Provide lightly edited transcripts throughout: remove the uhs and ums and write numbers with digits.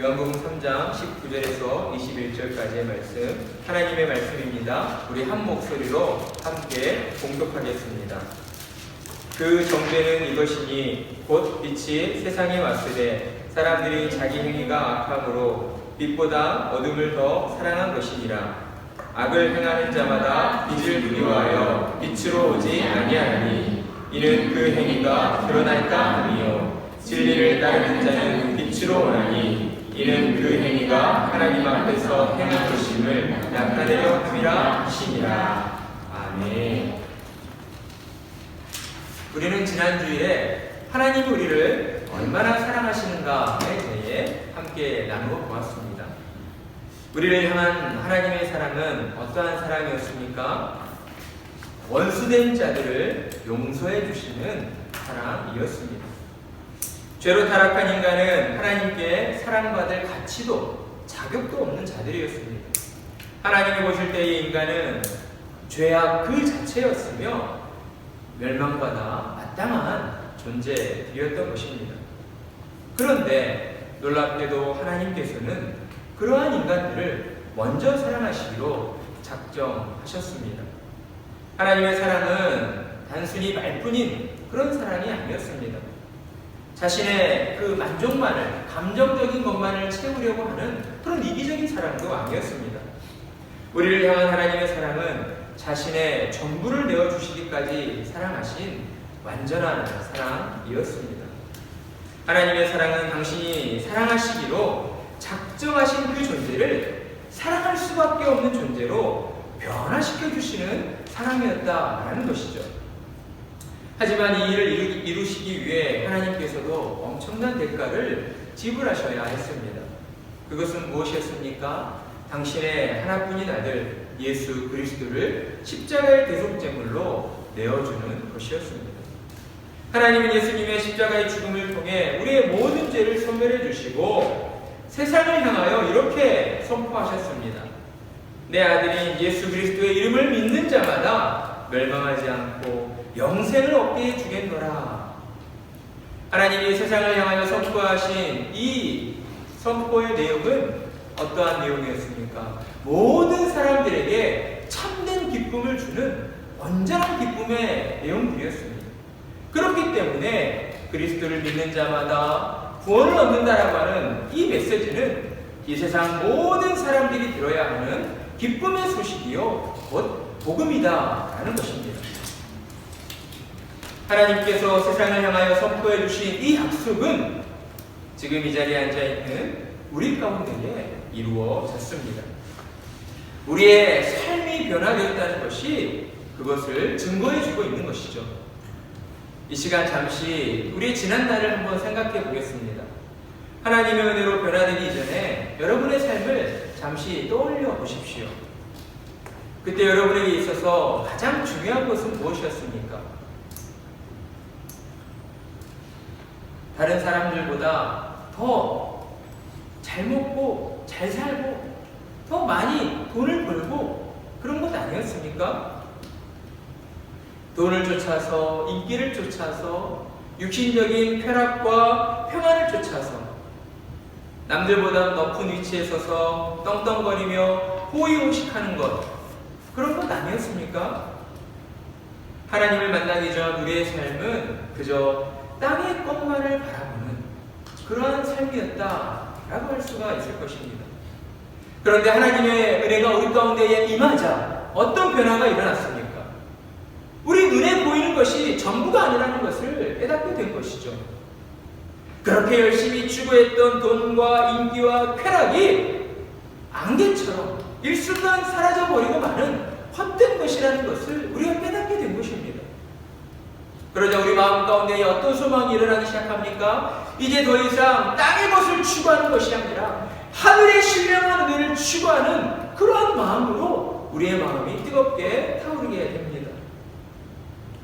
요한복음 3장 19절에서 21절까지의 말씀, 하나님의 말씀입니다. 우리 한 목소리로 함께 봉독하겠습니다. 그 정죄는 이것이니 곧 빛이 세상에 왔으되 사람들이 자기 행위가 악함으로 빛보다 어둠을 더 사랑한 것이니라. 악을 행하는 자마다 빛을 두려워하여 빛으로 오지 아니하나니 이는 그 행위가 드러날까 함이요 진리를 따르는 자는 빛으로 오나니 이는 그 행위가 하나님 앞에서 행한 것임을 나타내려 함이라 하시니라. 아멘. 우리는 지난주에 하나님이 우리를 얼마나 사랑하시는가에 대해 함께 나누어 보았습니다. 우리를 향한 하나님의 사랑은 어떠한 사랑이었습니까? 원수된 자들을 용서해 주시는 사랑이었습니다. 죄로 타락한 인간은 하나님께 사랑받을 가치도 자격도 없는 자들이었습니다. 하나님이 보실 때의 인간은 죄악 그 자체였으며 멸망받아 마땅한 존재들이었던 것입니다. 그런데 놀랍게도 하나님께서는 그러한 인간들을 먼저 사랑하시기로 작정하셨습니다. 하나님의 사랑은 단순히 말뿐인 그런 사랑이 아니었습니다. 자신의 그 만족만을, 감정적인 것만을 채우려고 하는 그런 이기적인 사랑도 아니었습니다. 우리를 향한 하나님의 사랑은 자신의 전부를 내어주시기까지 사랑하신 완전한 사랑이었습니다. 하나님의 사랑은 당신이 사랑하시기로 작정하신 그 존재를 사랑할 수밖에 없는 존재로 변화시켜 주시는 사랑이었다라는 것이죠. 하지만 이 일을 이루시기 위해 하나님께서도 엄청난 대가를 지불하셔야 했습니다. 그것은 무엇이었습니까? 당신의 하나뿐인 아들 예수 그리스도를 십자가의 대속제물로 내어주는 것이었습니다. 하나님은 예수님의 십자가의 죽음을 통해 우리의 모든 죄를 소멸해 주시고 세상을 향하여 이렇게 선포하셨습니다. 내 아들인 예수 그리스도의 이름을 믿는 자마다 멸망하지 않고 영생을 얻게 해주겠노라. 하나님이 세상을 향하여 선포하신 이 선포의 내용은 어떠한 내용이었습니까? 모든 사람들에게 참된 기쁨을 주는 온전한 기쁨의 내용들이었습니다. 그렇기 때문에 그리스도를 믿는 자마다 구원을 얻는다라고 하는 이 메시지는 이 세상 모든 사람들이 들어야 하는 기쁨의 소식이요 곧 복음이다라는 것입니다. 하나님께서 세상을 향하여 선포해 주신 이 약속은 지금 이 자리에 앉아있는 우리 가운데에 이루어졌습니다. 우리의 삶이 변화되었다는 것이 그것을 증거해 주고 있는 것이죠. 이 시간 잠시 우리의 지난 날을 한번 생각해 보겠습니다. 하나님의 은혜로 변화되기 이전에 여러분의 삶을 잠시 떠올려 보십시오. 그때 여러분에게 있어서 가장 중요한 것은 무엇이었습니까? 다른 사람들보다 더 잘 먹고 잘 살고 더 많이 돈을 벌고 그런 것 아니었습니까? 돈을 쫓아서, 인기를 쫓아서, 육신적인 쾌락과 평안을 쫓아서 남들보다 높은 위치에 서서 떵떵거리며 호의호식하는 것, 그런 것 아니었습니까? 하나님을 만나기 전 우리의 삶은 그저 땅의 것만을 바라보는 그러한 삶이었다라고 할 수가 있을 것입니다. 그런데 하나님의 은혜가 우리 가운데에 임하자 어떤 변화가 일어났습니까? 우리 눈에 보이는 것이 전부가 아니라는 것을 깨닫게 된 것이죠. 그렇게 열심히 추구했던 돈과 인기와 쾌락이 안개처럼 일순간 사라져버리고 마는 헛된 것이라는 것을 우리가 깨닫게 된 것입니다. 그러자 우리 마음 가운데 어떤 소망이 일어나기 시작합니까? 이제 더 이상 땅의 것을 추구하는 것이 아니라 하늘의 신령한 은혜를 추구하는 그러한 마음으로 우리의 마음이 뜨겁게 타오르게 됩니다.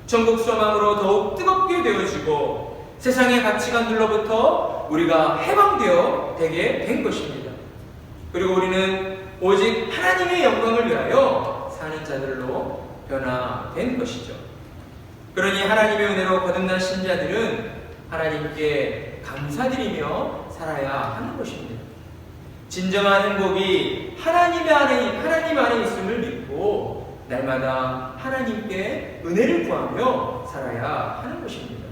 천국 소망으로 더욱 뜨겁게 되어지고 세상의 가치관들로부터 우리가 해방되어 되게 된 것입니다. 그리고 우리는 오직 하나님의 영광을 위하여 사는 자들로 변화된 것이죠. 그러니 하나님의 은혜로 거듭난 신자들은 하나님께 감사드리며 살아야 하는 것입니다. 진정한 행복이 하나님 안에 있음을 믿고 날마다 하나님께 은혜를 구하며 살아야 하는 것입니다.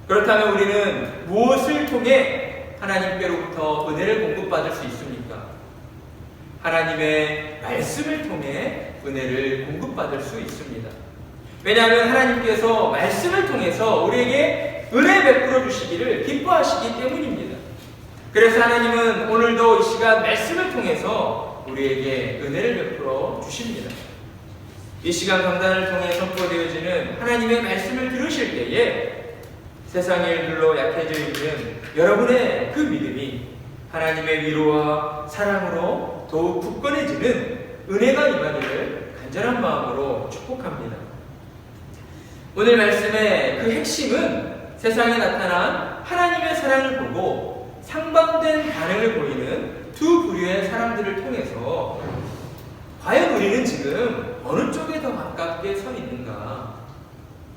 그렇다면 우리는 무엇을 통해 하나님께로부터 은혜를 공급받을 수 있습니까? 하나님의 말씀을 통해 은혜를 공급받을 수 있습니다. 왜냐하면 하나님께서 말씀을 통해서 우리에게 은혜 베풀어 주시기를 기뻐하시기 때문입니다. 그래서 하나님은 오늘도 이 시간 말씀을 통해서 우리에게 은혜를 베풀어 주십니다. 이 시간 강단을 통해 선포되어지는 하나님의 말씀을 들으실 때에 세상의 일들로 약해져 있는 여러분의 그 믿음이 하나님의 위로와 사랑으로 더욱 굳건해지는 은혜가 임하기를 간절한 마음으로 축복합니다. 오늘 말씀의 그 핵심은 세상에 나타난 하나님의 사랑을 보고 상반된 반응을 보이는 두 부류의 사람들을 통해서 과연 우리는 지금 어느 쪽에 더 가깝게 서 있는가?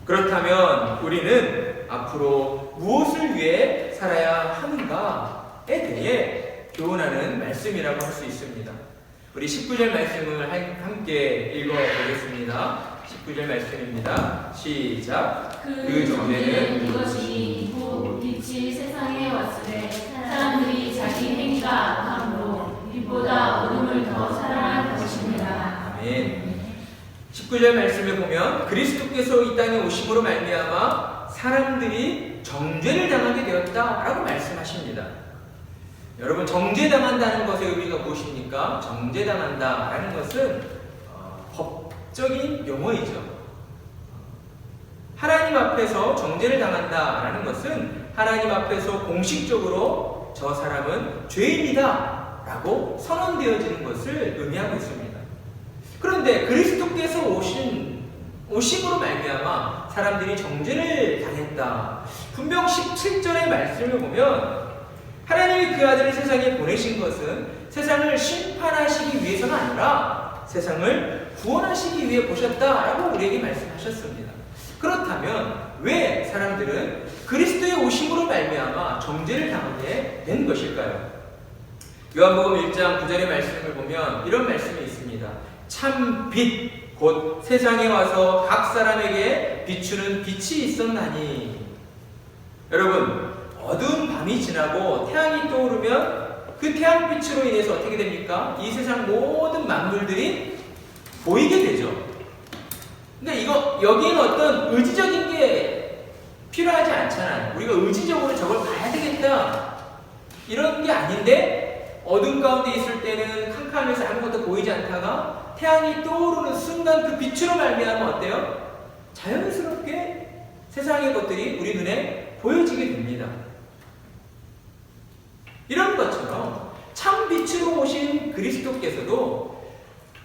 그렇다면 우리는 앞으로 무엇을 위해 살아야 하는가에 대해 교훈하는 말씀이라고 할 수 있습니다. 우리 19절 말씀을 함께 읽어보겠습니다. 19절 말씀입니다. 시작. 그 전에는 이것이 곧 빛이 세상에 왔으되 사람들이 자기 행위가 악함으로 빛보다 어둠을 더 사랑할 것입니다. 아멘. 19절 말씀을 보면 그리스도께서 이 땅에 오심으로 말미암아 사람들이 정죄를 당하게 되었다라고 말씀하십니다. 여러분, 정죄당한다는 것의 의미가 무엇입니까? 정죄당한다라는 것은 법적인 용어이죠. 하나님 앞에서 정죄를 당한다라는 것은 하나님 앞에서 공식적으로 저 사람은 죄인이다 라고 선언되어지는 것을 의미하고 있습니다. 그런데 그리스도께서 오심으로 말미암아 사람들이 정죄를 당했다. 분명 17절의 말씀을 보면 하나님이 그 아들을 세상에 보내신 것은 세상을 심판하시기 위해서가 아니라 세상을 구원하시기 위해 보셨다라고 우리에게 말씀하셨습니다. 그렇다면 왜 사람들은 그리스도의 오심으로 말미암아 정죄를 당하게 된 것일까요? 요한복음 1장 9절의 말씀을 보면 이런 말씀이 있습니다. 참 빛 곧 세상에 와서 각 사람에게 비추는 빛이 있었나니. 여러분, 어두운 밤이 지나고 태양이 떠오르면 그 태양빛으로 인해서 어떻게 됩니까? 이 세상 모든 만물들이 보이게 되죠. 근데 여기에는 어떤 의지적인 게 필요하지 않잖아요. 우리가 의지적으로 저걸 봐야 되겠다 이런 게 아닌데, 어둠 가운데 있을 때는 캄캄해서 아무것도 보이지 않다가 태양이 떠오르는 순간 그 빛으로 말미암아 어때요? 자연스럽게 세상의 것들이 우리 눈에 보여지게 됩니다. 이런 것처럼 참 빛으로 오신 그리스도께서도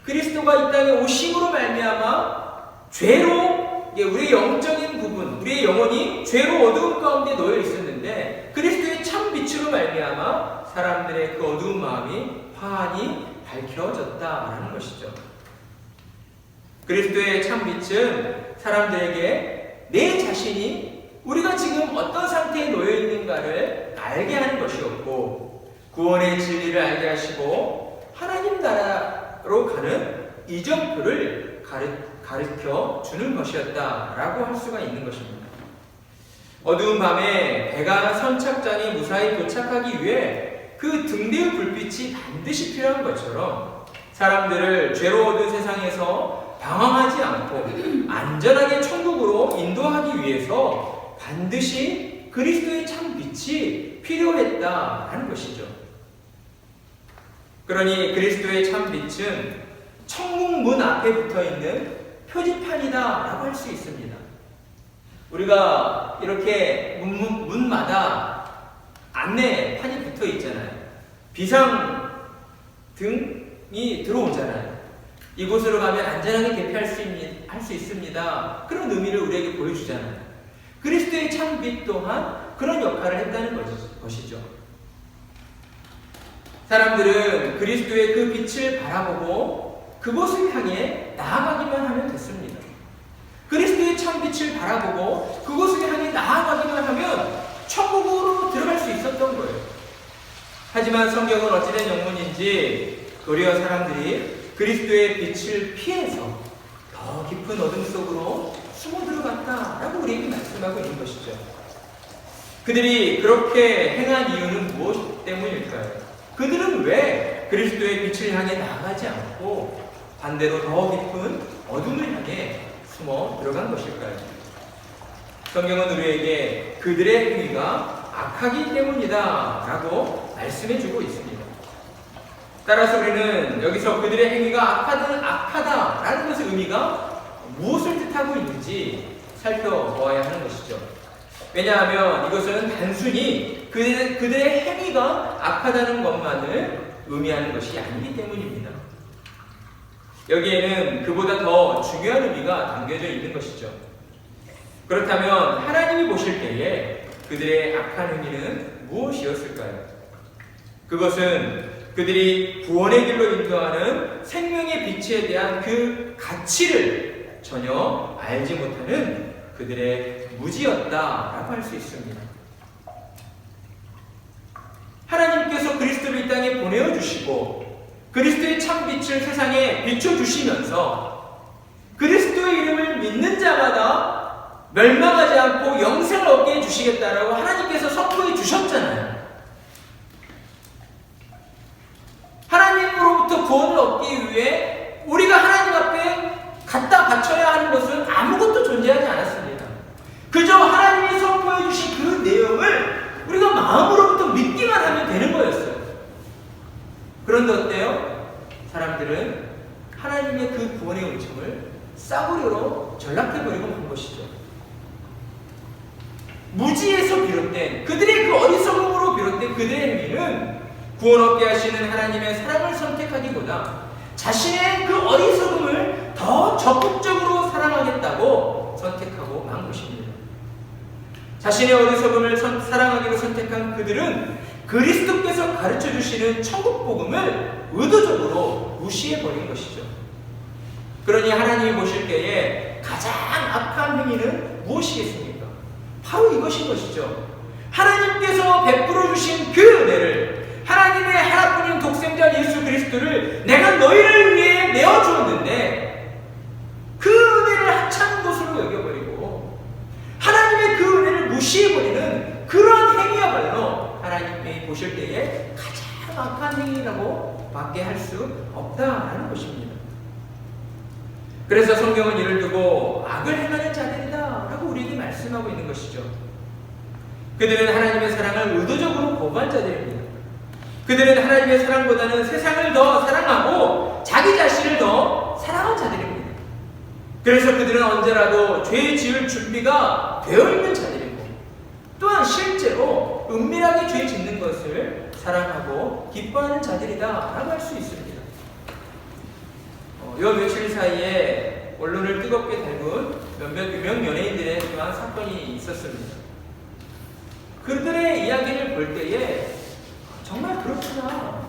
그리스도가 이 땅에 오심으로 말미암아 죄로, 우리의 영적인 부분, 우리의 영혼이 죄로 어두운 가운데 놓여 있었는데 그리스도의 참 빛으로 말미암아 사람들의 그 어두운 마음이 환히 밝혀졌다라는 것이죠. 그리스도의 참 빛은 사람들에게 내 자신이 우리가 지금 어떤 상태에 놓여 있는가를 알게 하는 것이었고, 구원의 진리를 알게 하시고 하나님 나라로 가는 이정표를 가르쳐 주는 것이었다라고 할 수가 있는 것입니다. 어두운 밤에 배가 선착장에 무사히 도착하기 위해 그 등대의 불빛이 반드시 필요한 것처럼 사람들을 죄로 얻은 세상에서 방황하지 않고 안전하게 천국으로 인도하기 위해서 반드시 그리스도의 참 빛이 필요했다라는 것이죠. 그러니 그리스도의 참 빛은 천국 문 앞에 붙어있는 표지판이다라고 할 수 있습니다. 우리가 이렇게 문마다 안내판이 붙어 있잖아요. 비상 등이 들어오잖아요. 이곳으로 가면 안전하게 대피할 수 있습니다. 그런 의미를 우리에게 보여주잖아요. 그리스도의 참 빛 또한 그런 역할을 했다는 것이죠. 사람들은 그리스도의 그 빛을 바라보고 그곳을 향해 나아가기만 하면 됐습니다. 그리스도의 참 빛을 바라보고 그곳을 향해 나아가기만 하면 천국으로 들어갈 수 있었던 거예요. 하지만 성경은 어찌된 영문인지 도리어 사람들이 그리스도의 빛을 피해서 더 깊은 어둠 속으로 숨어 들어갔다라고 우리에게 말씀하고 있는 것이죠. 그들이 그렇게 행한 이유는 무엇 때문일까요? 그들은 왜 그리스도의 빛을 향해 나아가지 않고 반대로 더 깊은 어둠을 향해 숨어 들어간 것일까요? 성경은 우리에게 그들의 행위가 악하기 때문이다 라고 말씀해주고 있습니다. 따라서 우리는 여기서 그들의 행위가 악하다라는 것의 의미가 무엇을 뜻하고 있는지 살펴보아야 하는 것이죠. 왜냐하면 이것은 단순히 그들의 행위가 악하다는 것만을 의미하는 것이 아니기 때문입니다. 여기에는 그보다 더 중요한 의미가 담겨져 있는 것이죠. 그렇다면 하나님이 보실 때에 그들의 악한 행위는 무엇이었을까요? 그것은 그들이 구원의 길로 인도하는 생명의 빛에 대한 그 가치를 전혀 알지 못하는 그들의 무지였다라고 할 수 있습니다. 하나님께서 그리스도를 이 땅에 보내어 주시고 그리스도의 참 빛을 세상에 비춰 주시면서 그리스도의 이름을 믿는 자마다 멸망하지 않고 영생을 얻게 해주시겠다라고 하나님께서 선포해 주셨잖아요. 하나님으로부터 구원을 얻기 위해 우리가 하나님 앞에 갖다 바쳐야 하는 것은 아무것도 존재하지 않았습니다. 그저 하나님이 선포해 주신 그 내용을 우리가 마음으로부터 믿기만 하면 되는 거였어요. 그런데 어때요? 사람들은 하나님의 그 구원의 은총을 싸구려로 전락해버리고 만 것이죠. 무지에서 비롯된 그들의 그 어리석음으로 비롯된 그들의 행위는 구원 얻게 하시는 하나님의 사랑을 선택하기보다 자신의 그 어리석음을 더 적극적으로 사랑하겠다고 선택하고 만 것입니다. 자신의 어리석음을 사랑하기로 선택한 그들은 그리스도께서 가르쳐 주시는 천국 복음을 의도적으로 무시해버린 것이죠. 그러니 하나님이 보실 때에 가장 악한 행위는 무엇이겠습니까? 바로 이것인 것이죠. 하나님께서 베풀어 주신 그 은혜를, 하나님의 하나뿐인 독생자 예수 그리스도를 내가 너희를 위해 내어주었는데 그 은혜를 하찮은 것으로 여겨버리고 하나님의 그 은혜를 무시해버리는 그런 행위야말로 하나님이 보실 때에 가장 악한 행위라고 밖에 할 수 없다라는 것입니다. 그래서 성경은 이를 두고 악을 행하는 자들이다 라고 우리에게 말씀하고 있는 것이죠. 그들은 하나님의 사랑을 의도적으로 거부한 자들입니다. 그들은 하나님의 사랑보다는 세상을 더 사랑하고 자기 자신을 더 사랑한 자들입니다. 그래서 그들은 언제라도 죄 지을 준비가 되어 있는 자들이고 또한 실제로 은밀하게 죄 짓는 것을 사랑하고 기뻐하는 자들이다 라고 할 수 있습니다. 요 며칠 사이에 언론을 뜨겁게 달군 몇몇 유명 연예인들의 그러한 사건이 있었습니다. 그들의 이야기를 볼 때에 정말 그렇구나,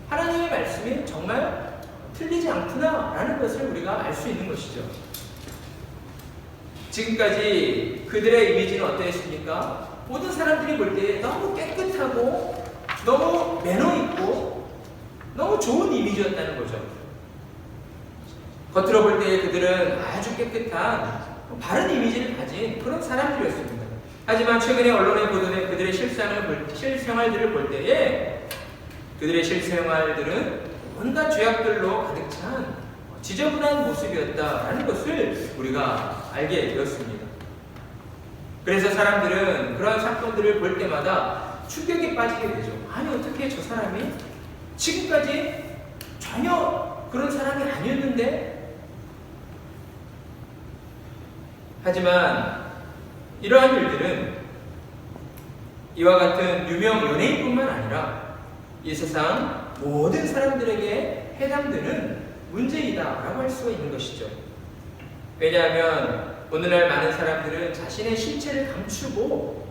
하나님의 말씀이 정말 틀리지 않구나 라는 것을 우리가 알 수 있는 것이죠. 지금까지 그들의 이미지는 어떠했습니까? 모든 사람들이 볼 때 너무 깨끗하고 너무 매너 있고 너무 좋은 이미지였다는 거죠. 겉으로 볼 때 그들은 아주 깨끗한 바른 이미지를 가진 그런 사람들이었습니다. 하지만 최근에 언론에 보도된 그들의 실생활들을 볼 때에 그들의 실생활들은 온갖 죄악들로 가득 찬 지저분한 모습이었다라는 것을 우리가 알게 되었습니다. 그래서 사람들은 그러한 사건들을 볼 때마다 충격에 빠지게 되죠. 아니 어떻게 저 사람이 지금까지 전혀 그런 사람이 아니었는데? 하지만 이러한 일들은 이와 같은 유명 연예인뿐만 아니라 이 세상 모든 사람들에게 해당되는 문제이다라고 할 수가 있는 것이죠. 왜냐하면 오늘날 많은 사람들은 자신의 실체를 감추고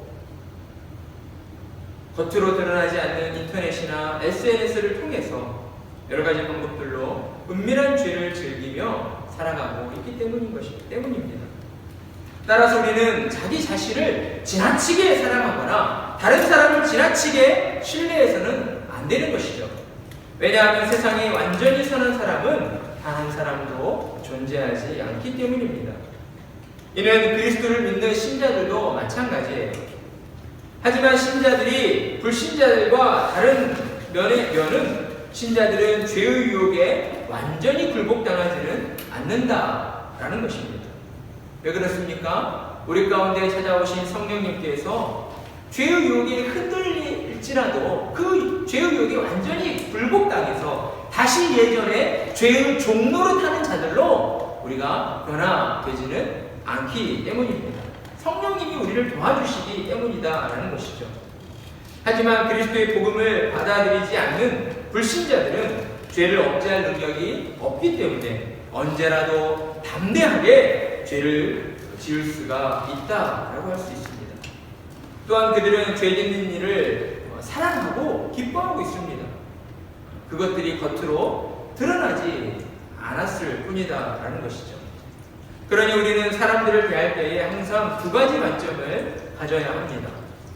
겉으로 드러나지 않는 인터넷이나 SNS를 통해서 여러 가지 방법들로 은밀한 죄를 즐기며 살아가고 있기 때문입니다. 따라서 우리는 자기 자신을 지나치게 사랑하거나 다른 사람을 지나치게 신뢰해서는 안 안 되는 것이죠. 왜냐하면 세상에 완전히 선한 사람은 단 한 사람도 존재하지 않기 때문입니다. 이는 그리스도를 믿는 신자들도 마찬가지예요. 하지만 신자들이 불신자들과 다른 면은 신자들은 죄의 유혹에 완전히 굴복당하지는 않는다라는 것입니다. 왜 그렇습니까? 우리 가운데 찾아오신 성령님께서 죄의 유혹에 흔들릴지라도 그 죄의 유혹에 완전히 굴복당해서 다시 예전에 죄의 종로로 타는 자들로 우리가 변화되지는 않기 때문입니다. 성령님이 우리를 도와주시기 때문이다라는 것이죠. 하지만 그리스도의 복음을 받아들이지 않는 불신자들은 죄를 억제할 능력이 없기 때문에 언제라도 담대하게 죄를 지을 수가 있다라고 할 수 있습니다. 또한 그들은 죄 짓는 일을 사랑하고 기뻐하고 있습니다. 그것들이 겉으로 드러나지 않았을 뿐이다라는 것이죠. 그러니 우리는 사람들을 대할 때에 항상 두 가지 관점을 가져야 합니다.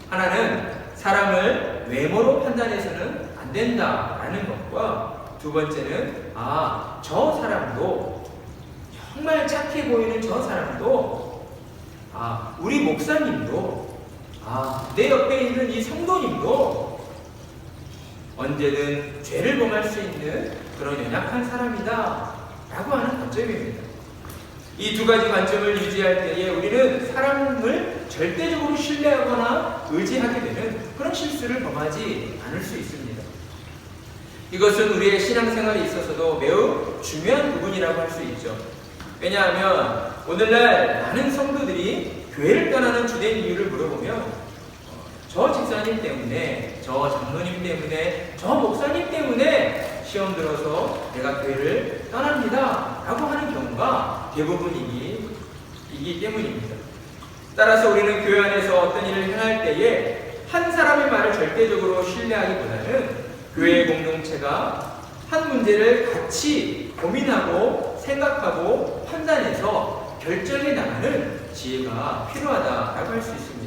하나는 사람을 외모로 판단해서는 안 된다라는 것과 두 번째는 저 사람도 정말 착해 보이는 저 사람도 우리 목사님도 내 옆에 있는 이 성도님도 언제든 죄를 범할 수 있는 그런 연약한 사람이다 라고 하는 관점입니다. 이 두 가지 관점을 유지할 때에 우리는 사람을 절대적으로 신뢰하거나 의지하게 되는 그런 실수를 범하지 않을 수 있습니다. 이것은 우리의 신앙생활에 있어서도 매우 중요한 부분이라고 할 수 있죠. 왜냐하면 오늘날 많은 성도들이 교회를 떠나는 주된 이유를 물어보면 저 집사님 때문에, 저 장로님 때문에, 저 목사님 때문에 시험 들어서 내가 교회를 떠납니다 라고 하는 경우가 대부분이기 때문입니다. 따라서 우리는 교회 안에서 어떤 일을 행할 때에 한 사람의 말을 절대적으로 신뢰하기보다는 교회 공동체가 한 문제를 같이 고민하고 생각하고 판단해서 결정해 나가는 지혜가 필요하다라고 할 수 있습니다.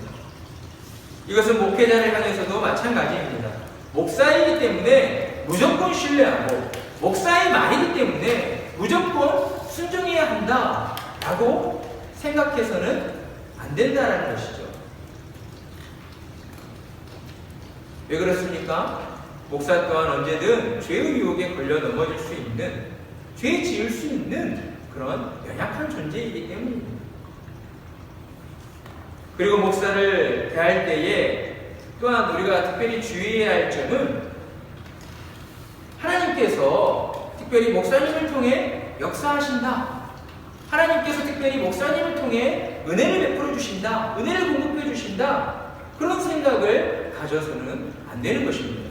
이것은 목회자를 향해서도 마찬가지입니다. 목사이기 때문에 무조건 신뢰하고 목사의 말이기 때문에 무조건 순종해야 한다라고 생각해서는 안 된다라는 것이죠. 왜 그렇습니까? 목사 또한 언제든 죄의 유혹에 걸려 넘어질 수 있는, 죄 지을 수 있는 그런 연약한 존재이기 때문입니다. 그리고 목사를 대할 때에 또한 우리가 특별히 주의해야 할 점은 하나님께서 특별히 목사님을 통해 역사하신다. 하나님께서 특별히 목사님을 통해 은혜를 베풀어 주신다. 은혜를 공급해 주신다. 그런 생각을 가져서는 안 되는 것입니다.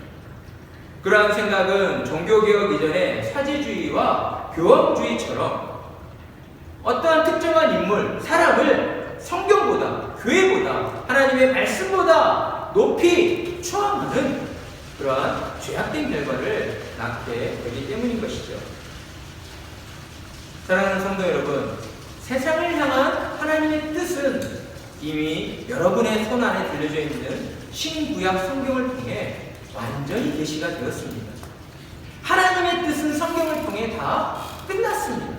그러한 생각은 종교개혁 이전의 사제주의와 교황주의처럼 어떠한 특정한 인물, 사람을 성경보다, 교회보다, 하나님의 말씀보다 높이 추앙하는 그러한 죄악된 결과를 낳게 되기 때문인 것이죠. 사랑하는 성도 여러분, 세상을 향한 하나님의 뜻은 이미 여러분의 손 안에 들려져 있는 신구약 성경을 통해 완전히 계시가 되었습니다. 하나님의 뜻은 성경을 통해 다 끝났습니다.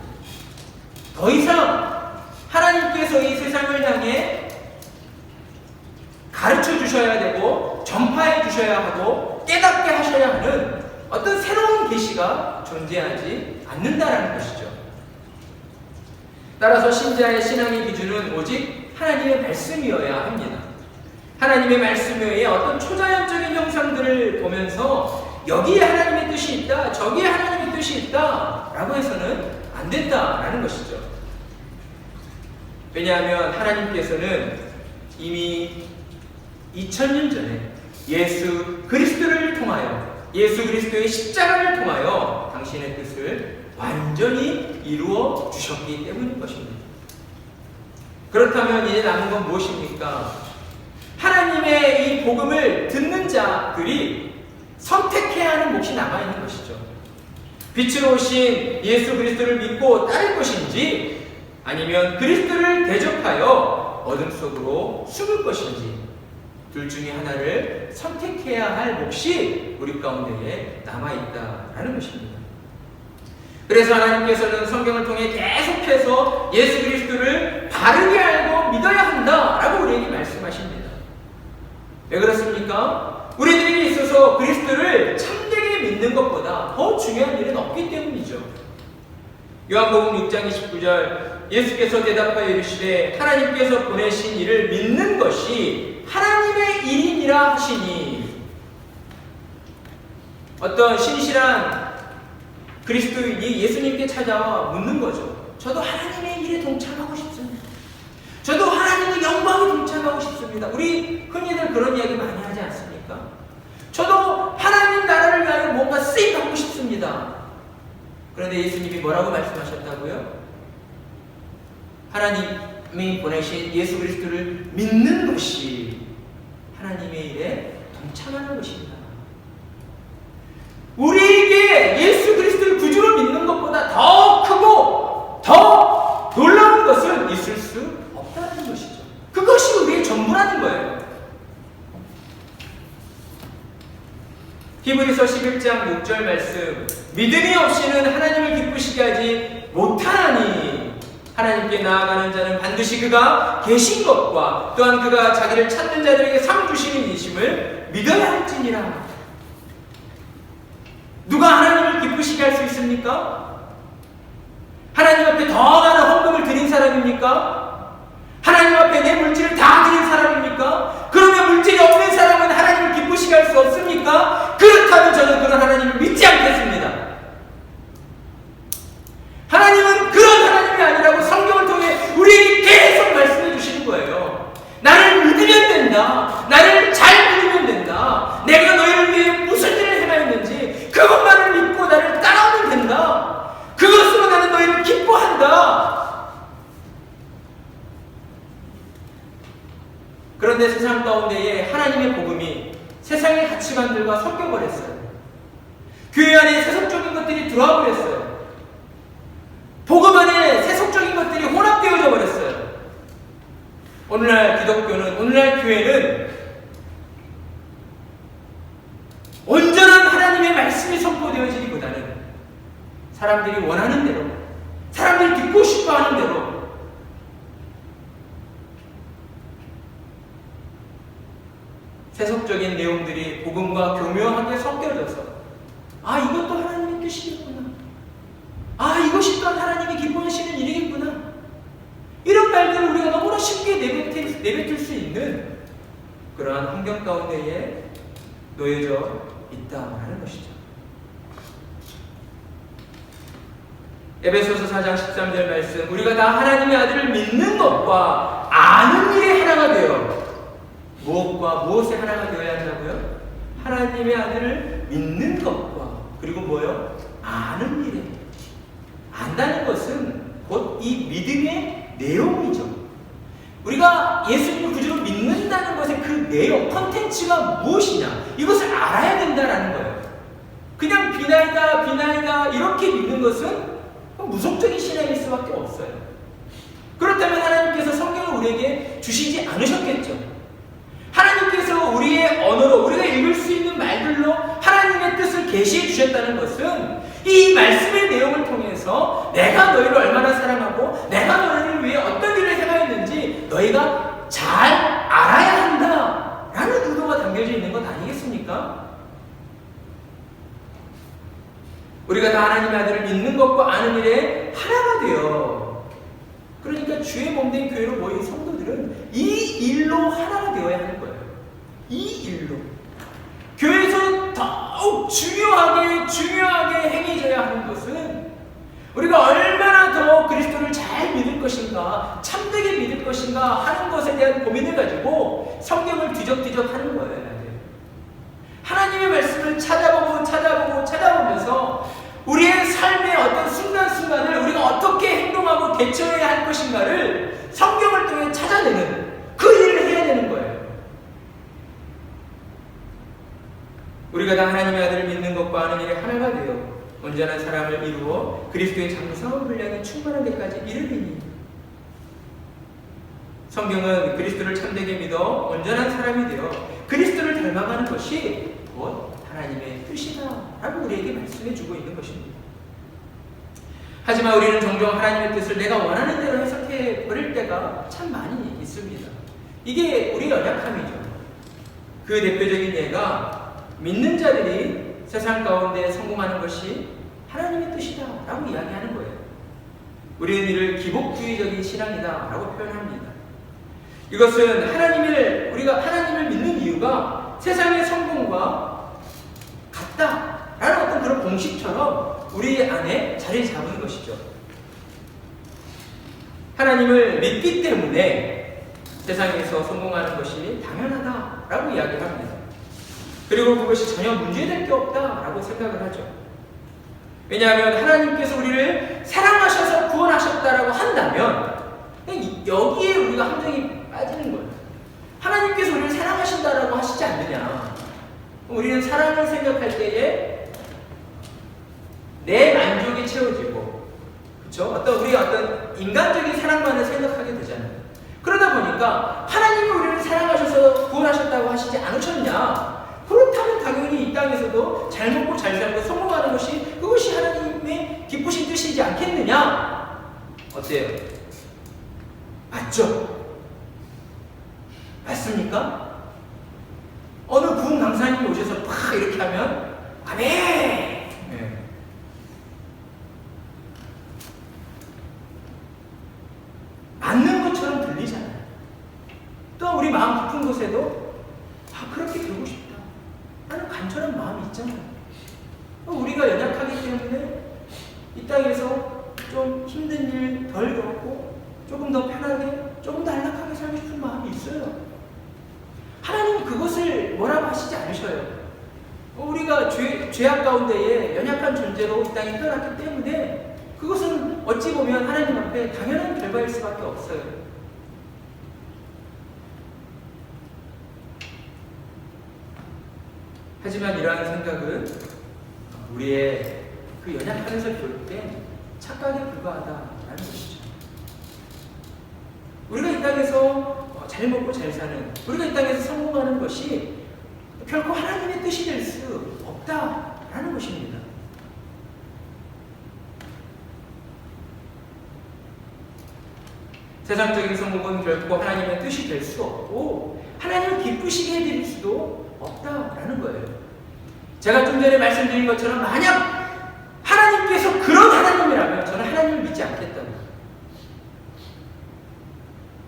더 이상 하나님께서 이 세상을 향해 가르쳐 주셔야 되고 전파해 주셔야 하고 깨닫게 하셔야 하는 어떤 새로운 계시가 존재하지 않는다라는 것이죠. 따라서 신자의 신앙의 기준은 오직 하나님의 말씀이어야 합니다. 하나님의 말씀 외에 어떤 초자연적인 형상들을 보면서 여기에 하나님의 뜻이 있다, 저기에 하나님의 뜻이 있다 라고 해서는 안 된다라는 것이죠. 왜냐하면 하나님께서는 이미 2000년 전에 예수 그리스도를 통하여, 예수 그리스도의 십자가를 통하여 당신의 뜻을 완전히 이루어 주셨기 때문인 것입니다. 그렇다면 이제 남은 건 무엇입니까? 하나님의 이 복음을 듣는 자들이 선택해야 하는 몫이 남아있는 것이죠. 빛으로 오신 예수 그리스도를 믿고 따를 것인지, 아니면 그리스도를 대적하여 어둠 속으로 숨을 것인지, 둘 중에 하나를 선택해야 할 몫이 우리 가운데에 남아있다라는 것입니다. 그래서 하나님께서는 성경을 통해 계속해서 예수 그리스도를 바르게 알고 믿어야 한다라고 우리에게 말씀하십니다. 왜 그렇습니까? 우리들에게 있어서 그리스도를 참되게 믿는 것보다 더 중요한 일은 없기 때문이죠. 요한복음 6장 29절 예수께서 대답하여 이르시되 하나님께서 보내신 이를 믿는 것이 하나님의 일이니라 하시니, 어떤 신실한 그리스도인이 예수님께 찾아와 묻는 거죠. 저도 하나님의 일에 동참하고 싶습니다. 저도 하나님의 영광에 동참하고 싶습니다. 우리 흔히들 그런 이야기 많이 하지 않습니까? 저도 하나님 나라를 위하여 뭔가 쓰임받고 싶습니다. 그런데 예수님이 뭐라고 말씀하셨다고요? 하나님이 보내신 예수 그리스도를 믿는 것이 하나님의 일에 동참하는 것입니다. 우리에게 예수 그리스도를 구주로 믿는 것보다 더 크고 더 놀라운 것은 있을 수 없다는 것이죠. 그것이 우리의 전부라는 거예요. 히브리서 11장 6절 말씀, 믿음이 없이는 하나님을 기쁘시게 하지 못하나니 하나님께 나아가는 자는 반드시 그가 계신 것과 또한 그가 자기를 찾는 자들에게 상 주시는 이심을 믿어야 할지니라. 누가 하나님을 기쁘시게 할 수 있습니까? 하나님 앞에 더 많은 헌금을 드린 사람입니까? 하나님 앞에 내 물질을 다 드린 사람입니까? 그러면 물질이 없는 사람은 하나님을 기쁘시게 할 수 없습니까? 그렇다면 저는 그런 하나님을 믿지 않겠습니다. 하나님은 그런 하나님이 아니라고 성경을 통해 우리에게 계속 말씀해 주시는 거예요. 나를 믿으면 된다. 나를 잘 믿으면 된다. 내가 너희를 위해 무슨 일을 행하였는지 그것만을 믿고 나를 따라오면 된다. 그것으로 나는 너희를 기뻐한다. 그런데 세상 가운데에 하나님의 복음이 세상의 가치관들과 섞여버렸어요. 교회 안에 세속적인 것들이 들어와 버렸어요. 복음 안에 세속적인 것들이 혼합되어져 버렸어요. 오늘날 기독교는, 오늘날 교회는 온전한 하나님의 말씀이 선포되어지기보다는 사람들이 원하는 대로, 사람들이 듣고 싶어하는 대로 세속적인 내용들이 복음과 교묘하게 섞여져서, 아, 이것도 하나님의 뜻이겠구나, 아, 이것이 또한 하나님이 기뻐하시는 일이겠구나, 이런 말들을 우리가 너무나 쉽게 내뱉을 수 있는 그러한 환경 가운데에 놓여져 있다는 것이죠. 에베소서 4장 13절 말씀, 우리가 다 하나님의 아들을 믿는 것과 아는 일에 하나가 되어, 무엇과 무엇에 하나가 되어야 한다고요? 하나님의 아들을 믿는 것과, 그리고 뭐요? 아는 일에. 안다는 것은 곧 이 믿음의 내용이죠. 우리가 예수님을 구주로 믿는다는 것의 그 내용, 컨텐츠가 무엇이냐, 이것을 알아야 된다는 거예요. 그냥 비나이다 이렇게 믿는 것은 무속적인 신앙일 수밖에 없어요. 그렇다면 하나님께서 성경을 우리에게 주시지 않으셨겠죠. 하나님께서 우리의 언어로, 우리가 읽을 수 있는 말들로 하나님의 뜻을 계시해 주셨다는 것은 이 말씀의 내용을 통해서 내가 너희를 얼마나 사랑하고 내가 너희를 위해 어떤 일을 행하였는지 너희가 잘 알아야 한다라는 의도가 담겨져 있는 것 아니겠습니까? 우리가 다 하나님의 아들을 믿는 것과 아는 일에 하나가 되어, 그러니까 주의 몸된 교회로 모인 성도들은 이 일로 하나가 되어야 하는 거예요. 이 일로. 교회에서 더욱 중요하게 행해져야 하는 것은 우리가 얼마나 더 그리스도를 잘 믿을 것인가, 참되게 믿을 것인가 하는 것에 대한 고민을 가지고 성경을 뒤적뒤적 하는 거예요. 하나님의 말씀을 찾아보면서 우리의 삶의 어떤 순간순간을 우리가 어떻게 행동하고 대처해야 할 것인가를 성경을 통해 찾아내는 그 일을 해야 되는 거예요. 우리가 다 하나님의 아들을 믿는 것과 아는 일에 하나가 되어 온전한 사람을 이루어 그리스도의 장성한 분량에 충만한 데까지 이르리니. 성경은 그리스도를 참되게 믿어 온전한 사람이 되어 그리스도를 닮아가는 것이 곧 하나님의 뜻이다라고 우리에게 말씀해 주고 있는 것입니다. 하지만 우리는 종종 하나님의 뜻을 내가 원하는 대로 해석해 버릴 때가 참 많이 있습니다. 이게 우리의 연약함이죠. 그 대표적인 예가 믿는 자들이 세상 가운데 성공하는 것이 하나님의 뜻이다라고 이야기하는 거예요. 우리는 이를 기복주의적인 신앙이다라고 표현합니다. 이것은 우리가 하나님을 믿는 이유가 세상의 성공과 같다라는 어떤 그런 공식처럼 우리 안에 자리 잡은 것이죠. 하나님을 믿기 때문에 세상에서 성공하는 것이 당연하다라고 이야기합니다. 그리고 그것이 전혀 문제될 게 없다라고 생각을 하죠. 왜냐하면 하나님께서 우리를 사랑하셔서 구원하셨다라고 한다면 여기에 우리가 함정이 빠지는 거예요. 하나님께서 우리를 사랑하신다라고 하시지 않느냐. 우리는 사랑을 생각할 때에 내 만족이 채워지고, 그렇죠? 우리가 어떤 인간적인 사랑만을 생각하게 되잖아요. 그러다 보니까 하나님이 우리를 사랑하셔서 구원하셨다고 하시지 않으셨냐? 그렇다면 당연히 이 땅에서도 잘 먹고 잘 살고 성공하는 것이 그것이 하나님의 기쁘신 뜻이지 않겠느냐? 어때요? 맞죠? 맞습니까? 어느 부흥 강사님이 오셔서 팍 이렇게 하면 아멘! 네. 맞는 것처럼 들리잖아요. 또 우리 마음 깊은 곳에도 그렇게 되고 싶다 하는 간절한 마음이 있잖아요. 우리가 연약하기 때문에 이 땅에서 좀 힘든 일 덜 겪고 조금 더 편하게, 조금 더 안락하게 살고 싶은 마음이 있어요. 하나님은 그것을 뭐라고 하시지 않으셔요. 우리가 죄악 가운데에 연약한 존재로 이 땅에 태어났기 때문에 그것은 어찌 보면 하나님 앞에 당연한 결과일 수밖에 없어요. 하지만 이러한 생각은 우리의 그 연약함에서 비롯된 착각에 불과하다라는 것이죠. 우리가 이 땅에서 잘 먹고 잘 사는, 우리가 이 땅에서 성공하는 것이 결코 하나님의 뜻이 될 수 없다라는 것입니다. 세상적인 성공은 결코 하나님의 뜻이 될 수 없고 하나님을 기쁘시게 해드릴 수도 없다라는 거예요. 제가 좀 전에 말씀드린 것처럼 만약 하나님께서 그런 하나님이라면 저는 하나님을 믿지 않겠다고.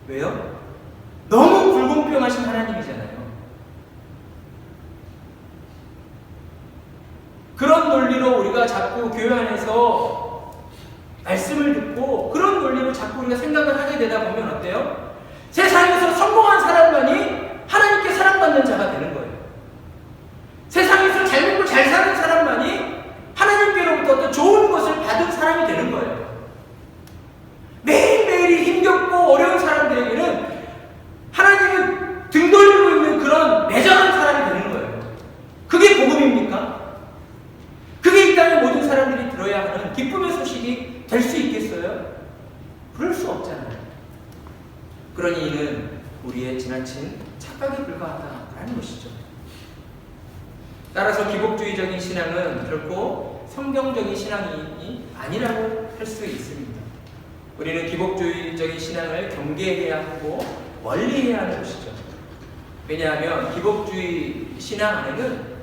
왜요? 너무 불공평하신 하나님이잖아요. 그런 논리로 우리가 자꾸 교회 안에서 말씀을 듣고 그런 논리로 자꾸 우리가 생각을 하게 되다 보면 어때요? 세상에서 성공한 사람만이 하나님께 사랑받는 자가 되는 거예요. 세상에서 잘 먹고 잘 사는 사람만이 하나님께로부터 어떤 좋은 것을 받은 사람이 되는 거예요. 매일매일이 힘겹고 어려운 사람들에게는 하나님은 등 돌리고 있는 그런 매정한 사람이 되는 거예요. 그게 복음입니까? 그게 이 땅의 모든 사람들이 들어야 하는 기쁨의 소식이 될 수 있겠어요? 그럴 수 없잖아요. 그러니 이는 우리의 지나친 착각에 불과하다라는 것이죠. 따라서 기복주의적인 신앙은 결코 성경적인 신앙이 아니라고 할 수 있습니다. 우리는 기복주의적인 신앙을 경계해야 하고 멀리해야 하는 것이죠. 왜냐하면 기복주의 신앙 안에는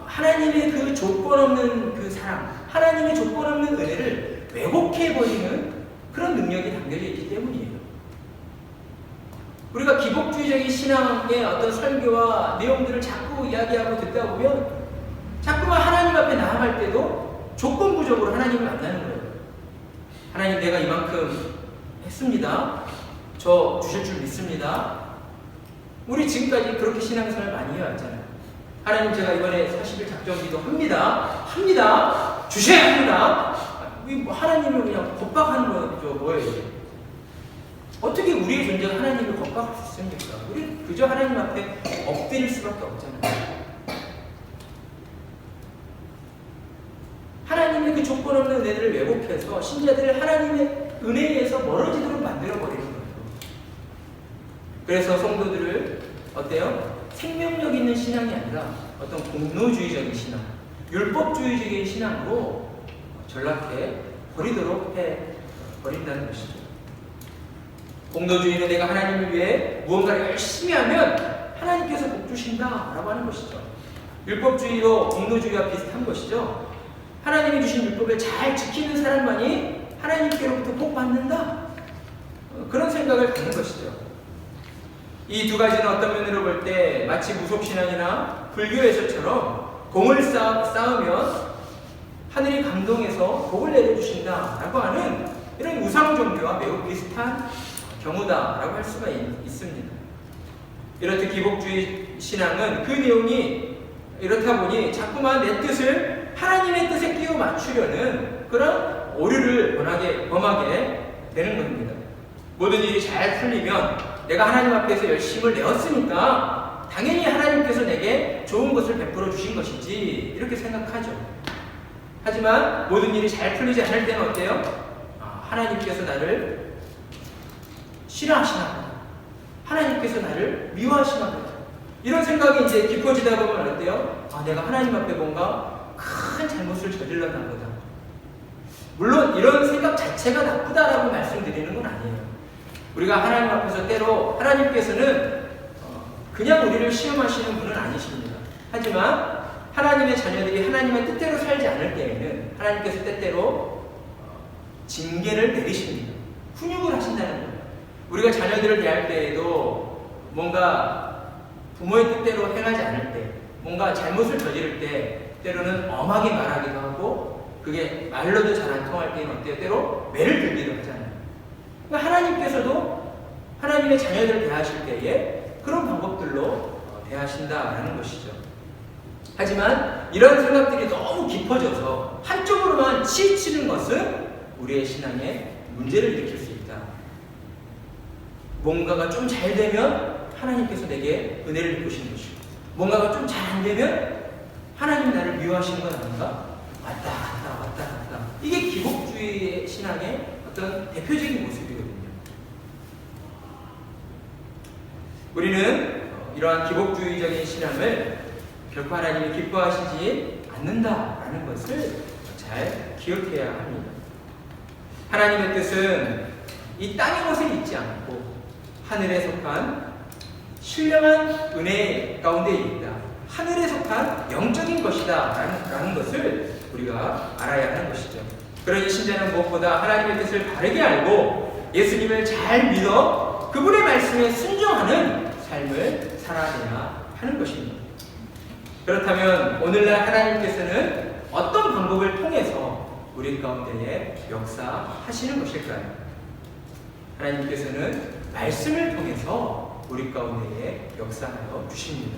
하나님의 그 조건 없는 그 사랑, 하나님의 조건 없는 은혜를 왜곡해버리는 그런 능력이 담겨져 있기 때문이에요. 우리가 기복주의적인 신앙의 어떤 설교와 내용들을 자꾸 이야기하고 듣다 보면 자꾸만 하나님 앞에 나아갈 때도 조건부적으로 하나님을 만나는 거예요. 하나님, 내가 이만큼 했습니다. 저 주실 줄 믿습니다. 우리 지금까지 그렇게 신앙생활 많이 해왔잖아요. 하나님, 제가 이번에 40일 작정기도 합니다. 주셔야 합니다. 하나님을 그냥 겁박하는 거죠. 뭐예요 이게? 어떻게 우리의 존재가 하나님을 겁박할 수 있습니까? 우리 그저 하나님 앞에 엎드릴 수밖에 없잖아요. 하나님의 그 조건 없는 은혜를 왜곡해서 신자들을 하나님의 은혜에서 멀어지도록 만들어버리는 거예요. 그래서 성도들을 어때요? 생명력 있는 신앙이 아니라 어떤 공로주의적인 신앙, 율법주의적인 신앙으로 전락해 버리도록 버린다는 것이죠. 공로주의는 내가 하나님을 위해 무언가를 열심히 하면 하나님께서 복 주신다라고 하는 것이죠. 율법주의도 공로주의와 비슷한 것이죠. 하나님이 주신 율법을 잘 지키는 사람만이 하나님께로부터 복 받는다. 그런 생각을 갖는 것이죠. 이 두 가지는 어떤 면으로 볼 때 마치 무속신앙이나 불교에서처럼 공을 쌓으면 하늘이 감동해서 복을 내려주신다라고 하는 이런 우상 종교와 매우 비슷한 경우다라고 할 수가 있습니다. 이렇듯 기복주의 신앙은 그 내용이 이렇다 보니 자꾸만 내 뜻을 하나님의 뜻에 끼워 맞추려는 그런 오류를 범하게 되는 겁니다. 모든 일이 잘 풀리면 내가 하나님 앞에서 열심을 내었으니까 당연히 하나님께서 내게 좋은 것을 베풀어 주신 것이지 이렇게 생각하죠. 하지만 모든 일이 잘 풀리지 않을 때는 어때요? 하나님께서 나를 싫어하시나 보다. 하나님께서 나를 미워하시나 보다. 이런 생각이 이제 깊어지다 보면 어때요? 내가 하나님 앞에 뭔가 큰 잘못을 저질렀나 보다. 물론 이런 생각 자체가 나쁘다라고 말씀드리는 건 아니에요. 우리가 하나님 앞에서 때로 하나님께서는 그냥 우리를 시험하시는 분은 아니십니다. 하지만 하나님의 자녀들이 하나님의 뜻대로 살지 않을 때에는 하나님께서 때때로 징계를 내리십니다. 훈육을 하신다는 거예요. 우리가 자녀들을 대할 때에도 뭔가 부모의 뜻대로 행하지 않을 때, 뭔가 잘못을 저지를 때 때로는 엄하게 말하기도 하고 그게 말로도 잘 안 통할 때는 어때요? 때로 매를 들기도 하잖아요. 그러니까 하나님께서도 하나님의 자녀들을 대하실 때에 그런 방법들로 대하신다라는 것이죠. 하지만 이런 생각들이 너무 깊어져서 한쪽으로만 치우치는 것은 우리의 신앙에 문제를 일으킬 수 있다. 뭔가가 좀 잘 되면 하나님께서 내게 은혜를 베푸시는 것이고, 뭔가가 좀 잘 안 되면 하나님 나를 미워하시는 건 아닌가? 왔다 갔다. 이게 기복주의 신앙의 어떤 대표적인 모습이거든요. 우리는 이러한 기복주의적인 신앙을 결코 하나님이 기뻐하시지 않는다라는 것을 잘 기억해야 합니다. 하나님의 뜻은 이 땅의 것을 잊지 않고 하늘에 속한 신령한 은혜 가운데 있다. 하늘에 속한 영적인 것이다 라는 것을 우리가 알아야 하는 것이죠. 그러니 신자는 무엇보다 하나님의 뜻을 바르게 알고 예수님을 잘 믿어 그분의 말씀에 순종하는 삶을 살아내야 하는 것입니다. 그렇다면 오늘날 하나님께서는 어떤 방법을 통해서 우리 가운데에 역사하시는 것일까요? 하나님께서는 말씀을 통해서 우리 가운데에 역사하여 주십니다.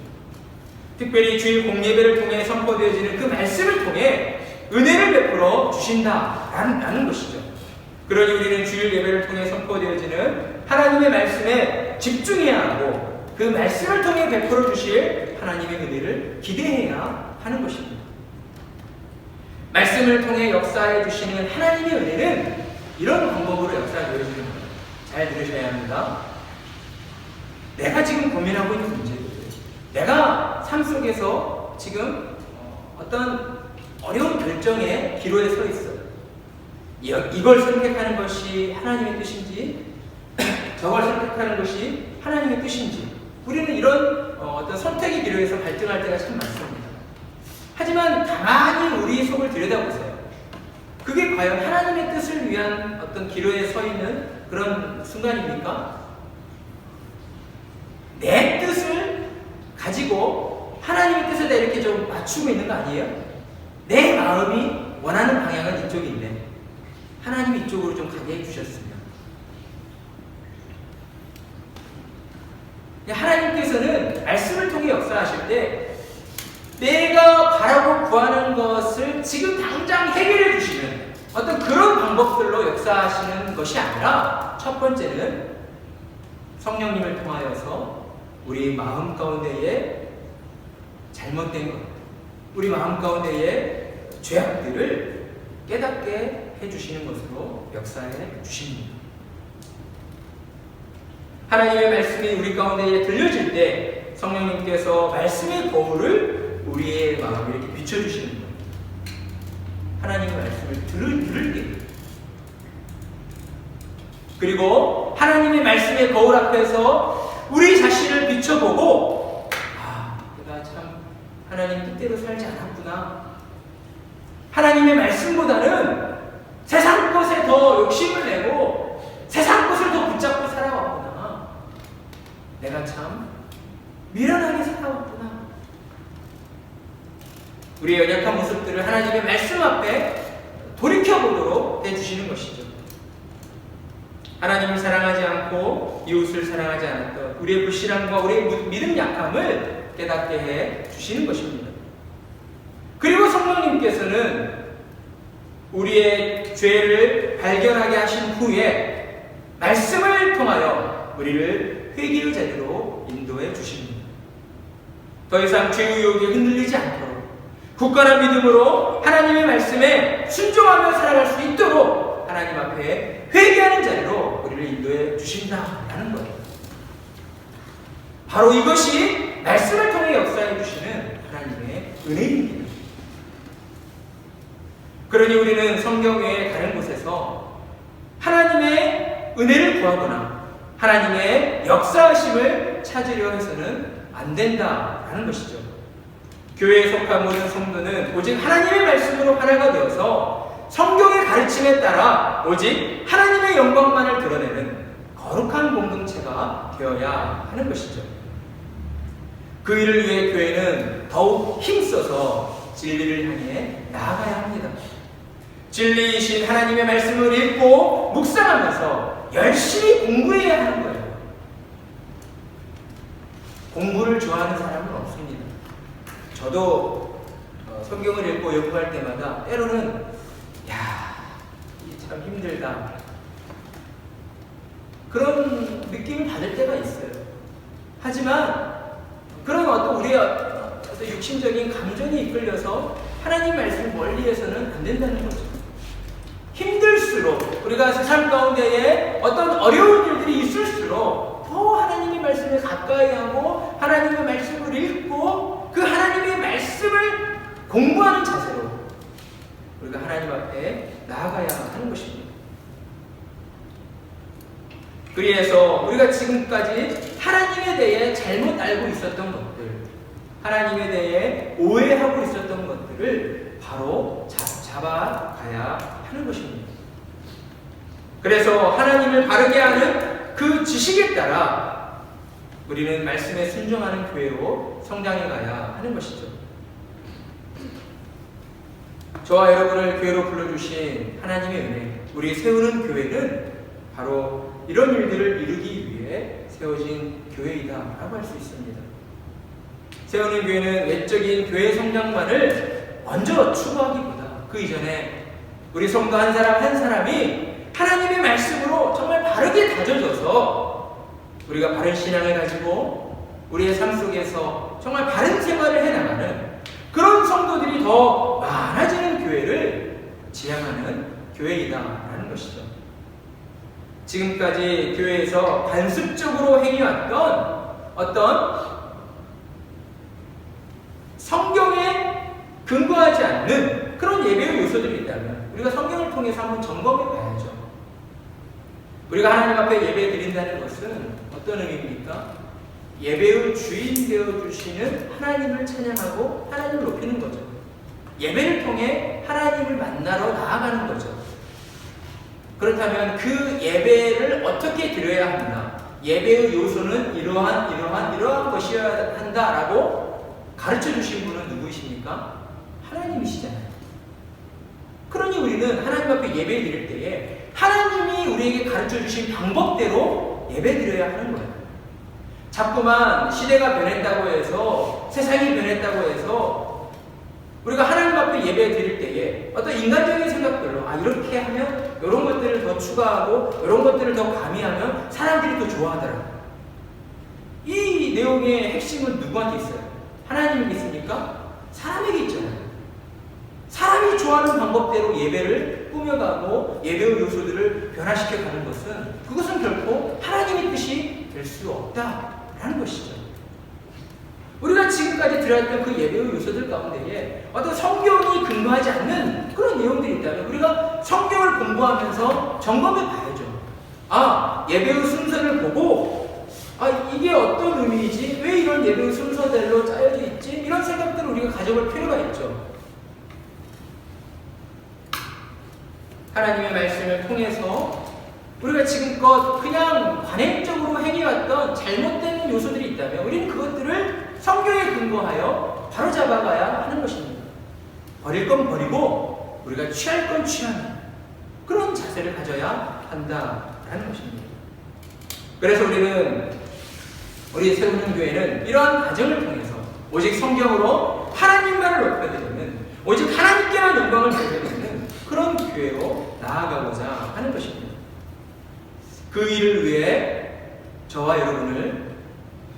특별히 주일 공예배를 통해 선포되어지는 그 말씀을 통해 은혜를 베풀어 주신다라는 것이죠. 그러니 우리는 주일 예배를 통해 선포되어지는 하나님의 말씀에 집중해야 하고 그 말씀을 통해 베풀어 주실 하나님의 은혜를 기대해야 하는 것입니다. 말씀을 통해 역사해 주시는 하나님의 은혜는 이런 방법으로 역사되어 주는 겁니다. 잘 들으셔야 합니다. 내가 지금 고민하고 있는 문제들, 내가 삶 속에서 지금 어떤 어려운 결정의 기로에 서 있어요. 이걸 선택하는 것이 하나님의 뜻인지 저걸 선택하는 것이 하나님의 뜻인지 우리는 이런 어떤 선택의 기로에서 갈등할 때가 참 많습니다. 하지만 가만히 우리 속을 들여다보세요. 그게 과연 하나님의 뜻을 위한 어떤 기로에 서 있는 그런 순간입니까? 내 뜻을 가지고 하나님의 뜻에다 이렇게 좀 맞추고 있는 거 아니에요? 내 마음이 원하는 방향은 이쪽인데 하나님이 이쪽으로 좀 가게 해주셨으면, 하나님께서는 말씀을 통해 역사하실 때 내가 바라고 구하는 것을 지금 당장 해결해 주시는 어떤 그런 방법들로 역사하시는 것이 아니라 첫 번째는 성령님을 통하여서 우리 마음 가운데에 잘못된 것, 우리 마음 가운데의 죄악들을 깨닫게 해주시는 것으로 역사해 주십니다. 하나님의 말씀이 우리 가운데 들려질 때 성령님께서 말씀의 거울을 우리의 마음에 이렇게 비춰주시는 거예요. 하나님의 말씀을 들을 때. 그리고 하나님의 말씀의 거울 앞에서 우리 자신을 비춰보고, 내가 참 하나님 뜻대로 살지 않았구나. 하나님의 말씀보다는 세상 것에 더 욕심을 내고 세상 것을 더 붙잡고 살아왔구나. 내가 참 미련하게 살아왔구나. 우리의 연약한 모습들을 하나님의 말씀 앞에 돌이켜보도록 해주시는 것이죠. 하나님을 사랑하지 않고 이웃을 사랑하지 않았던 우리의 불신함과 우리의 믿음 약함을 깨닫게 해 주시는 것입니다. 그리고 성령님께서는 우리의 죄를 발견하게 하신 후에 말씀을 통하여 우리를 회개의 자리로 인도해 주십니다. 더 이상 죄의 유혹에 흔들리지 않도록 굳건한 믿음으로 하나님의 말씀에 순종하며 살아갈 수 있도록 하나님 앞에 회개하는 자리로 우리를 인도해 주신다라는 거예요. 바로 이것이 말씀을 통해 역사해 주시는 하나님의 은혜입니다. 그러니 우리는 성경 외의 다른 곳에서 하나님의 은혜를 구하거나 하나님의 역사하심을 찾으려 해서는 안 된다라는 것이죠. 교회에 속한 모든 성도는 오직 하나님의 말씀으로 하나가 되어서 성경의 가르침에 따라 오직 하나님의 영광만을 드러내는 거룩한 공동체가 되어야 하는 것이죠. 그 일을 위해 교회는 더욱 힘써서 진리를 향해 나아가야 합니다. 진리이신 하나님의 말씀을 읽고 묵상하면서 열심히 공부해야 하는 거예요. 공부를 좋아하는 사람은 없습니다. 저도 성경을 읽고 연구할 때마다 때로는 참 힘들다 그런 느낌을 받을 때가 있어요. 하지만 그런 어떤 우리의 어떤 육신적인 감정이 이끌려서 하나님 말씀을 멀리해서는 안 된다는 거죠. 힘들수록 우리가 세상 가운데에 어떤 어려운 일들이 있을수록 더 하나님의 말씀을 가까이 하고 하나님의 말씀을 읽고 그 하나님의 말씀을 공부하는 자세로 우리가 하나님 앞에 나아가야 하는 것입니다. 그래서 우리가 지금까지 하나님에 대해 잘못 알고 있었던 것들, 하나님에 대해 오해하고 있었던 것들을 바로 잡아가야 하는 것입니다. 그래서 하나님을 바르게 하는 그 지식에 따라 우리는 말씀에 순종하는 교회로 성장해 가야 하는 것이죠. 저와 여러분을 교회로 불러주신 하나님의 은혜, 우리 세우는 교회는 바로 이런 일들을 이루기 위해 세워진 교회이다라고 할 수 있습니다. 세우는 교회는 외적인 교회 성장만을 먼저 추구하기보다 그 이전에 우리 성도 한 사람 한 사람이 하나님의 말씀으로 정말 바르게 다져져서 우리가 바른 신앙을 가지고 우리의 삶 속에서 정말 바른 생활을 해나가는 그런 성도들이 더 많아지는 교회를 지향하는 교회이다라는 것이죠. 지금까지 교회에서 반습적으로 행해왔던 어떤 성경에 근거하지 않는 그런 예배의 요소들이 있다면 우리가 성경을 통해서 한번 점검해 봐야죠. 우리가 하나님 앞에 예배 드린다는 것은 어떤 의미입니까? 예배의 주인 되어주시는 하나님을 찬양하고 하나님을 높이는 거죠. 예배를 통해 하나님을 만나러 나아가는 거죠. 그렇다면 그 예배를 어떻게 드려야 하나? 예배의 요소는 이러한 것이어야 한다라고 가르쳐 주신 분은 누구이십니까? 하나님이시잖아요. 그러니 우리는 하나님 앞에 예배 드릴 때에 하나님이 우리에게 가르쳐 주신 방법대로 예배 드려야 하는 거예요. 자꾸만 시대가 변했다고 해서 세상이 변했다고 해서 우리가 하나님 앞에 예배 드릴 때에 어떤 인간적인 생각들로 이렇게 하면 이런 것들을 더 추가하고 이런 것들을 더 가미하면 사람들이 더 좋아하더라. 이 내용의 핵심은 누구한테 있어요? 하나님에게 있습니까? 사람에게 있잖아요. 사람이 좋아하는 방법대로 예배를 꾸며가고 예배의 요소들을 변화시켜가는 것은 그것은 결코 하나님의 뜻이 될 될 수 없다라는 것이죠. 우리가 지금까지 들었던 그 예배의 요소들 가운데에 어떤 성경이 근거하지 않는 그런 내용들이 있다면 우리가 성경을 공부하면서 점검해 봐야죠. 아, 예배의 순서를 보고 이게 어떤 의미이지? 왜 이런 예배의 순서대로 짜여져 있지? 이런 생각들을 우리가 가져볼 필요가 있죠. 하나님의 말씀을 통해서 우리가 지금껏 그냥 관행적으로 행해왔던 잘못된 요소들이 있다면 우리는 그것들을 성경에 근거하여 바로잡아가야 하는 것입니다. 버릴 건 버리고 우리가 취할 건 취하는 그런 자세를 가져야 한다라는 것입니다. 그래서 우리 세우는 교회는 이러한 과정을 통해서 오직 성경으로 하나님만을 높여드리는, 오직 하나님께만 영광을 돌려드리는 그런 교회로 나아가고자 하는 것입니다. 그 일을 위해 저와 여러분을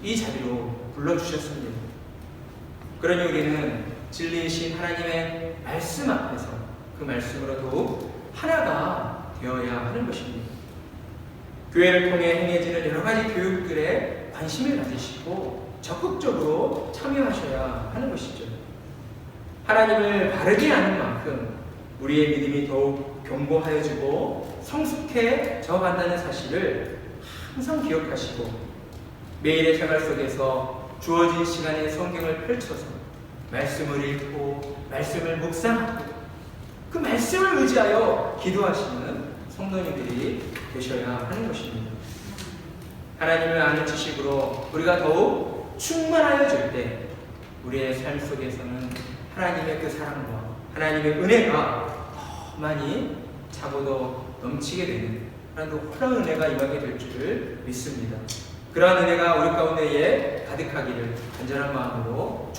이 자리로 불러주셨습니다. 그러니 우리는 진리이신 하나님의 말씀 앞에서 그 말씀으로 더욱 하나가 되어야 하는 것입니다. 교회를 통해 행해지는 여러 가지 교육들에 관심을 가지시고 적극적으로 참여하셔야 하는 것이죠. 하나님을 바르게 아는 만큼 우리의 믿음이 더욱 견고하여지고 성숙해져 간다는 사실을 항상 기억하시고 매일의 생활 속에서 주어진 시간에 성경을 펼쳐서 말씀을 읽고 말씀을 묵상하고 그 말씀을 의지하여 기도하시는 성도님들이 되셔야 하는 것입니다. 하나님을 아는 지식으로 우리가 더욱 충만하여질 때 우리의 삶 속에서는 하나님의 그 사랑과 하나님의 은혜가 더 많이 차고도 넘치게 되는 그런 은혜가 임하게 될 줄을 믿습니다. 그러한 은혜가 우리 가운데에 가득하기를 간절한 마음으로